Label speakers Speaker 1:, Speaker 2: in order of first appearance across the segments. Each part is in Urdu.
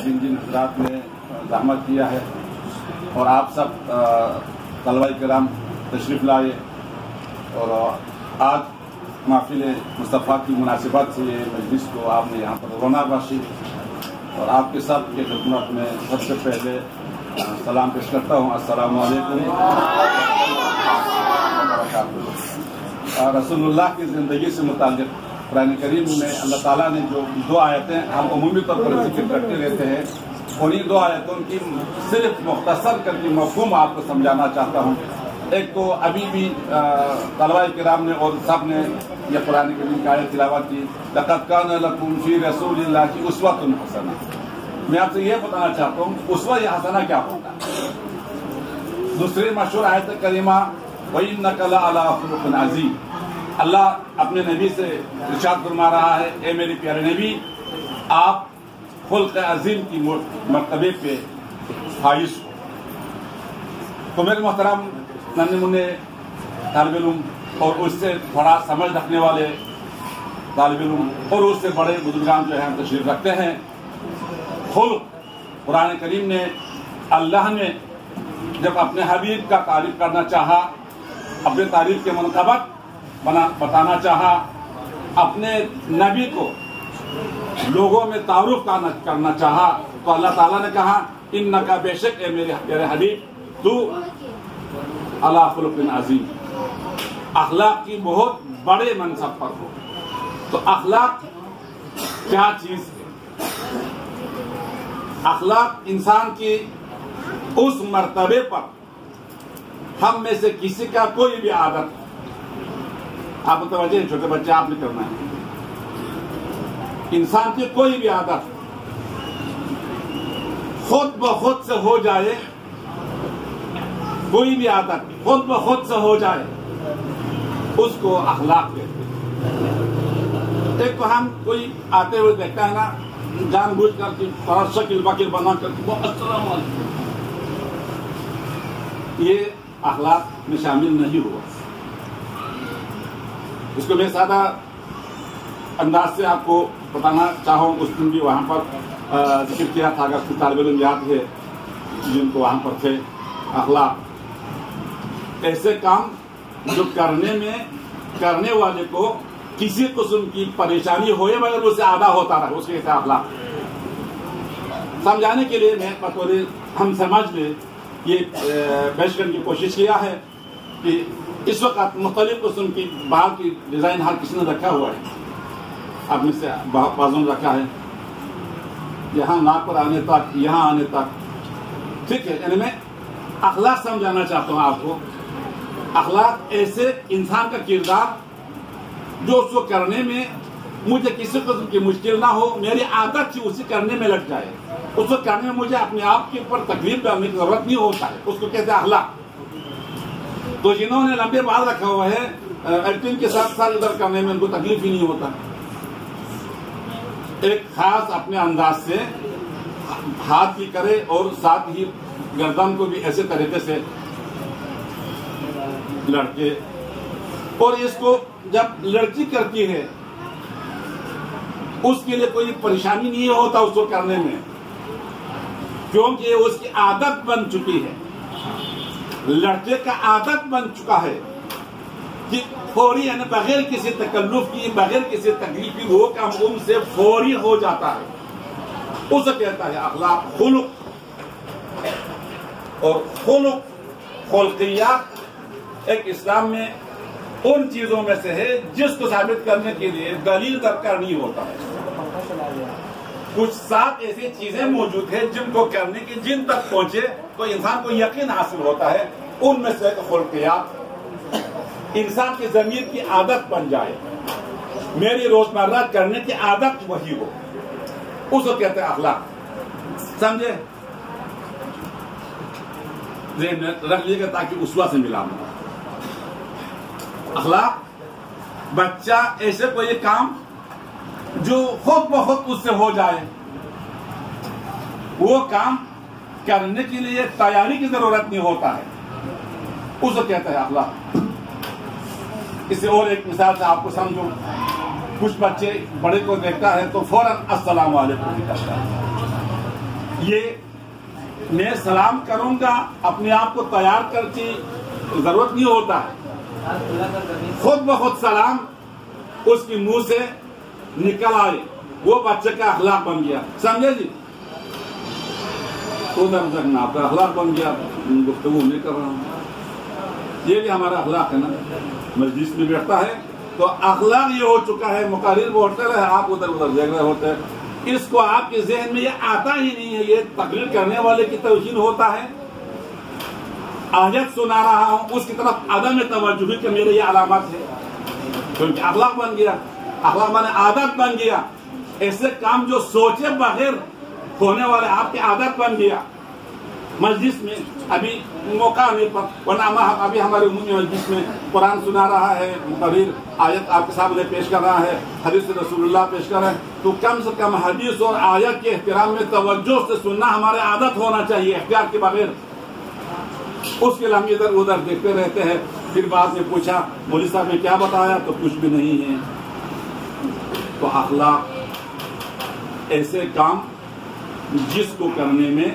Speaker 1: جن جن حضرات نے زحمت کیا ہے اور آپ سب طلبہ کرام تشریف لائے اور آج محفل مصطفیٰ کی مناسبت سے یہ مجلس کو آپ نے یہاں پر رونق بخشی اور آپ کے سب کے خدمت میں سب سے پہلے سلام پیش کرتا ہوں. السلام علیکم رسول اللہ کی زندگی سے متعلق قرآن کریم میں اللہ تعالیٰ نے جو دو آیتیں ہم عمومی طور پر ذکر کرتے رہتے ہیں، انہیں دو آیتوں کی صرف مختصر کر کے مفہوم آپ کو سمجھانا چاہتا ہوں. ایک تو ابھی بھی طلبہ کرام نے اور سب نے یہ قرآن کریم کی آیت تلاوت کی، لَقَدْ كَانَ لَكُمْ فِي رَسُولِ اللَّهِ أُسْوَةٌ حَسَنَةٌ. میں آپ سے یہ بتانا چاہتا ہوں اسوہ حسنہ کیا ہوتا ہے. دوسری مشہور آیت کریمہ وَإِنَّكَ لَعَلَىٰ خُلُقٍ عَظِيمٍ. اللہ اپنے نبی سے ارشاد فرما رہا ہے، اے میرے پیارے نبی، آپ خلق عظیم کی مرتبے پہ فائز ہو. تو میرے محترم ننھے منھے طالب علم اور اس سے بڑا سمجھ رکھنے والے طالب علم اور اس سے بڑے بزرگان جو ہیں تشریف رکھتے ہیں، خلق قرآن کریم نے اللہ نے جب اپنے حبیب کا تعریف کرنا چاہا، اپنے تعریف کے منقبت بتانا چاہا، اپنے نبی کو لوگوں میں تعارف کرنا چاہا، تو اللہ تعالیٰ نے کہا انکا بے شک اے میرے حبیب تو علی خلق عظیم، اخلاق کی بہت بڑے منصب پر ہو. تو اخلاق کیا چیز ہے؟ اخلاق انسان کی اس مرتبے پر ہم میں سے کسی کا کوئی بھی عادت، آپ متوجہ ہیں چھوٹے بچے آپ نے کرنا ہے، انسان کی کوئی بھی عادت خود بخود سے ہو جائے، کوئی بھی عادت خود بخود سے ہو جائے اس کو اخلاق کہتے ہیں. ایک تو ہم کوئی آتے ہوئے دیکھتا ہے نا، جان بوجھ کر کے شکل وکل بنا کر کے السلام علیکم، یہ اخلاق میں شامل نہیں ہوا. اس کو میں سادہ انداز سے آپ کو بتانا چاہوں. اس دن بھی وہاں پر ذکر کیا تھا، اگر کوئی طالب علم یاد ہے جن کو وہاں پر تھے. اخلاق ایسے کام جو کرنے والے کو کسی قسم کی پریشانی ہوئے مگر اسے آدھا ہوتا رہا، اس کے کہتے ہیں اخلاق. سمجھانے کے لیے میں بطور ہم سمجھ میں یہ پیش کرنے کی کوشش کیا ہے کہ اس وقت مختلف قسم کی بال کی ڈیزائن ہر کسی نے رکھا ہوا ہے، آپ میں سے بازوں نے رکھا ہے، یہاں ناک پر آنے تک، یہاں آنے تک، ٹھیک ہے. یعنی میں اخلاق سمجھانا چاہتا ہوں آپ کو. اخلاق ایسے انسان کا کردار جو اس کو کرنے میں مجھے کسی قسم کی مشکل نہ ہو، میری عادت سے اسے کرنے میں لگ جائے، اس کو کرنے میں مجھے اپنے آپ کے اوپر تکلیف ڈالنے کی ضرورت نہیں ہوتا ہے، اس کو کہتے ہیں اخلاق. تو جنہوں نے لمبے بال رکھا ہوا ہے ایکٹنگ کے ساتھ ساتھ ادھر کرنے میں ان کو تکلیف ہی نہیں ہوتا. ایک خاص اپنے انداز سے ہاتھ بھی کرے اور ساتھ ہی گردن کو بھی ایسے طریقے سے لڑکے، اور اس کو جب لڑکی کرتی ہے اس کے لیے کوئی پریشانی نہیں ہوتا اس کو کرنے میں، کیونکہ اس کی عادت بن چکی ہے. لڑکے کا عادت بن چکا ہے کہ فوری یعنی بغیر کسی تکلف کی، بغیر کسی تکلیف کی وہ کام ان سے فوری ہو جاتا ہے. اسے کہتا ہے اخلاق. خلق اور خلقیات ایک اسلام میں ان چیزوں میں سے ہے جس کو ثابت کرنے کے لیے دلیل درکار نہیں ہوتا ہے. کچھ 7 ایسی چیزیں موجود ہیں جن کو کرنے کی جن تک پہنچے تو انسان کو یقین حاصل ہوتا ہے. ان میں سے خلقیات انسان کی ضمیر کی عادت بن جائے، میری روزمرہ کرنے کی عادت وہی ہو، اس کو کہتے ہیں اخلاق. سمجھے؟ ذہن میں رکھ لیے گا تاکہ اسوہ سے ملا. اخلاق بچہ ایسے کوئی کام جو خود بخود اس سے ہو جائے، وہ کام کرنے کے لیے تیاری کی ضرورت نہیں ہوتا ہے، اس کو کہتا ہے اخلاق. اسے اور ایک مثال سے آپ کو سمجھوں. کچھ بچے بڑے کو دیکھتا ہے تو فوراً السلام علیکم کرتا ہے. یہ میں سلام کروں گا اپنے آپ کو تیار کر کی ضرورت نہیں ہوتا ہے، خود بخود سلام اس کی منہ سے نکل آئے، وہ بچے کا اخلاق بن گیا. سمجھے جی؟ ادھر ادھر آپ کا اخلاق بن گیا، گفتگو نہیں کر رہا ہوں. یہ بھی ہمارا اخلاق ہے نا. مجلس میں بیٹھتا ہے تو اخلاق یہ ہو چکا ہے، مقرر بولتے رہے آپ ادھر ادھر دیکھ رہے ہوتے ہیں. اس کو آپ کے ذہن میں یہ آتا ہی نہیں ہے. یہ تقریر کرنے والے کی توہین ہوتا ہے. آیت سنا رہا ہوں اس کی طرف عدم توجہی کہ میرے یہ علامات ہے، کیونکہ اخلاق بن گیا. اخلاق مانے عادت بن گیا. ایسے کام جو سوچے بغیر ہونے والے آپ کی عادت بن گیا. مجلس میں ابھی موقع نہیں پر، ورنہ ابھی ہمارے عمومی مجلس میں قرآن سنا رہا ہے مقرر، آیت آپ کے سامنے پیش کر رہا ہے، حدیث رسول اللہ پیش کر رہا ہے، تو کم سے کم حدیث اور آیت کے احترام میں توجہ سے سننا ہمارے عادت ہونا چاہیے، اختیار کے بغیر. اس کے لیے ہم ادھر ادھر دیکھتے رہتے ہیں. پھر بعد میں پوچھا مولوی صاحب نے کیا بتایا تو کچھ بھی نہیں ہے. تو اخلاق ایسے کام جس کو کرنے میں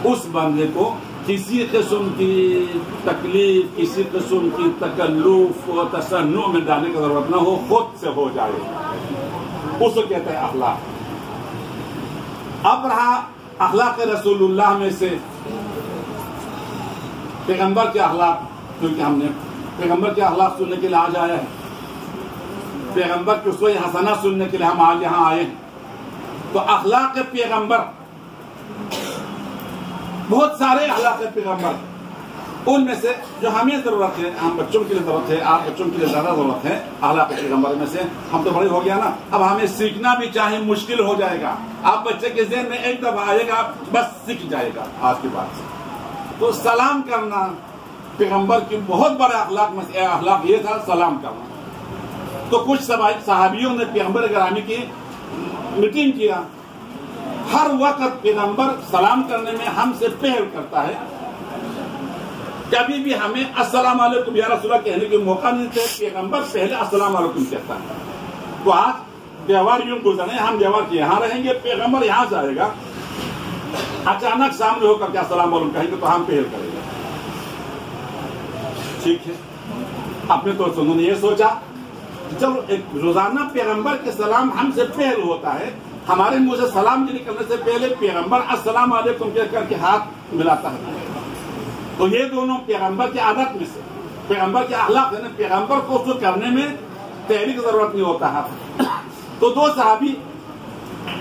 Speaker 1: اس بندے کو کسی قسم کی تکلیف، کسی قسم کی تکلف و تصنع میں ڈالنے کی ضرورت نہ ہو، خود سے ہو جائے، اس کو کہتے ہیں اخلاق. اب رہا اخلاق رسول اللہ میں سے پیغمبر کے اخلاق، کیونکہ ہم نے پیغمبر کے اخلاق سننے کے لیے آج آیا ہے، پیغمبر کی اسوہ حسنہ سننے کے لیے ہم آج یہاں آئے ہیں. تو اخلاق پیغمبر، بہت سارے اخلاق پیغمبر، ان میں سے جو ہمیں ضرورت ہے، ہم بچوں کے لیے ضرورت ہے، آپ بچوں کے لیے زیادہ ضرورت ہے اخلاق پیغمبر میں سے. ہم تو بڑے ہو گیا نا، اب ہمیں سیکھنا بھی چاہے مشکل ہو جائے گا. آپ بچے کے ذہن میں ایک دفعہ آئے گا بس سیکھ جائے گا آج کے بعد سے. تو سلام کرنا پیغمبر کی بہت بڑا اخلاق میں سے اخلاق یہ تھا، سلام کرنا. تو کچھ صحابیوں نے پیغمبر گرامی کی میٹنگ کیا. ہر وقت پیغمبر سلام کرنے میں ہم سے پہل کرتا ہے. کبھی بھی ہمیں السلام علیکم یا رسول اللہ کہنے کے موقع نہیں دیتے، پیغمبر پہلے السلام علیکم کہتا ہے. تو آج دیوار یوں گزرے، ہم دیوار کے یہاں رہیں گے، پیغمبر یہاں سے آئے گا، اچانک سامنے ہو کر کے السلام علیکم کہیں گے تو ہم پہل کریں گے. ٹھیک ہے، اپنے طور سے انہوں نے یہ سوچا چلو ایک روزانہ پیغمبر کے سلام ہم سے پہل ہوتا ہے، ہمارے منہ سے سلام نکلنے سے پہلے پیغمبر السلام علیکم کہہ کر کے ہاتھ ملاتا ہے. تو یہ دونوں پیغمبر کی عادت میں سے، پیغمبر کے اخلاق ہے نا. پیغمبر کو اس کو کرنے میں تحریک کی ضرورت نہیں ہوتا ہے. تو دو صحابی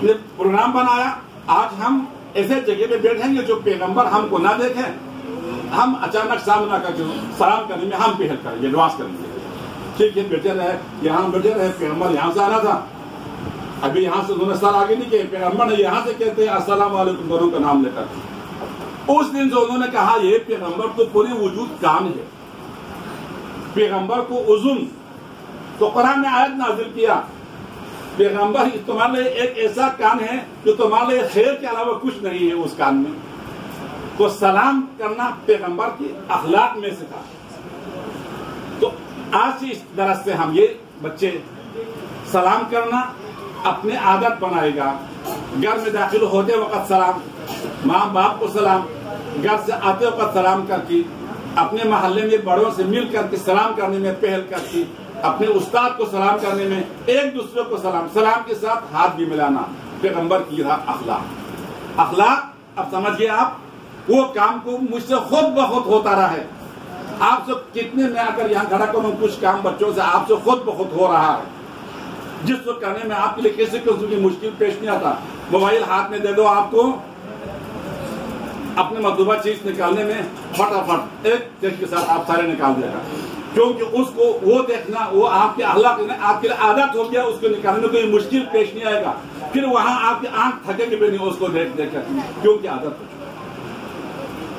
Speaker 1: نے پروگرام بنایا، آج ہم ایسے جگہ پہ بیٹھیں گے جو پیغمبر ہم کو نہ دیکھیں، ہم اچانک سامنے کر کے سلام کرنے میں ہم پہل کریں گے، ایڈوانس کریں گے. ٹھیک ہے، بیٹھے رہے، یہاں بیٹھے رہے. پیغمبر یہاں سے آنا تھا، ابھی یہاں سے انہوں نے سر آگے نہیں کیے، پیغمبر نے یہاں سے کہتے ہیں السلام علیکم دونوں کا نام لے کر. اس دن جو انہوں نے کہا یہ پیغمبر تو پوری وجود کان ہے، پیغمبر کو اذن، تو قرآن نے آیت نازل کیا پیغمبر تمہارے لیے ایک ایسا کان ہے جو تمہارے لیے خیر کے علاوہ کچھ نہیں ہے اس کان میں. تو سلام کرنا پیغمبر کی اخلاق میں سے تھا. تو آج سے اس درس سے ہم یہ بچے سلام کرنا اپنے عادت بنائے گا. گھر میں داخل ہوتے وقت سلام، ماں باپ کو سلام، گھر سے آتے وقت سلام کر کے، اپنے محلے میں بڑوں سے مل کر کے سلام کرنے میں پہل کر کے، اپنے استاد کو سلام کرنے میں، ایک دوسرے کو سلام کے ساتھ ہاتھ بھی ملانا پیغمبر کی اخلاق. اخلاق اب سمجھئے آپ، وہ کام کو مجھ سے خود بخود ہوتا رہا ہے. آپ سے کتنے میں آ کر یہاں کھڑا کروں، کچھ کام بچوں سے آپ سے خود بخود ہو رہا ہے، جس کو کرنے میں آپ کے لیے کسی قسم کی مشکل پیش نہیں آتا. موبائل ہاتھ میں دے دو آپ کو، اپنے مطلوبہ چیز نکالنے میں فٹافٹ ایک کلک کے ساتھ آپ سارے نکال دے گا، کیونکہ اس کو وہ دیکھنا، وہ آپ کے اخلاق آپ کے لیے عادت ہو گیا، اس کو نکالنے میں کوئی مشکل پیش نہیں آئے گا. پھر وہاں آپ کی آنکھ تھکے گی بھی نہیں اس کو دیکھ دیکھ کر، کیونکہ عادت ہو چکی.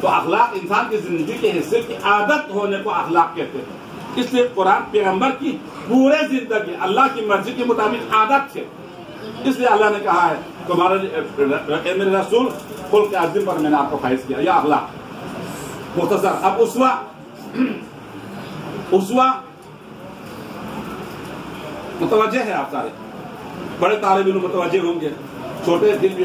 Speaker 1: تو اخلاق انسان کی زندگی کے حصے کی عادت ہونے کو اخلاق کہتے ہیں. اس لیے قرآن پیغمبر کی پورے زندگی اللہ کی مرضی کے مطابق عادت ہے. اس لیے اللہ نے کہا ہے تمہارے میرے رسول قل کے عظیم پر میں نے آپ کو فائز کیا. یا اخلاق مختصر. اب اسوہ متوجہ ہے، آپ سارے بڑے طالب علم متوجہ ہوں گے، چھوٹے دل بھی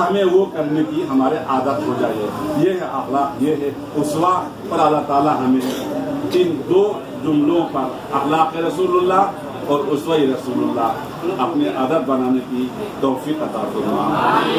Speaker 1: ہمیں وہ کرنے کی ہمارے عادت ہو جائے. یہ ہے اخلاق, یہ ہے اسوہ. اور اللہ تعالیٰ ہمیں ان دو جملوں پر اخلاق رسول اللہ اور اسوہ رسول اللہ اپنے عادت بنانے کی توفیق عطا فرمائے.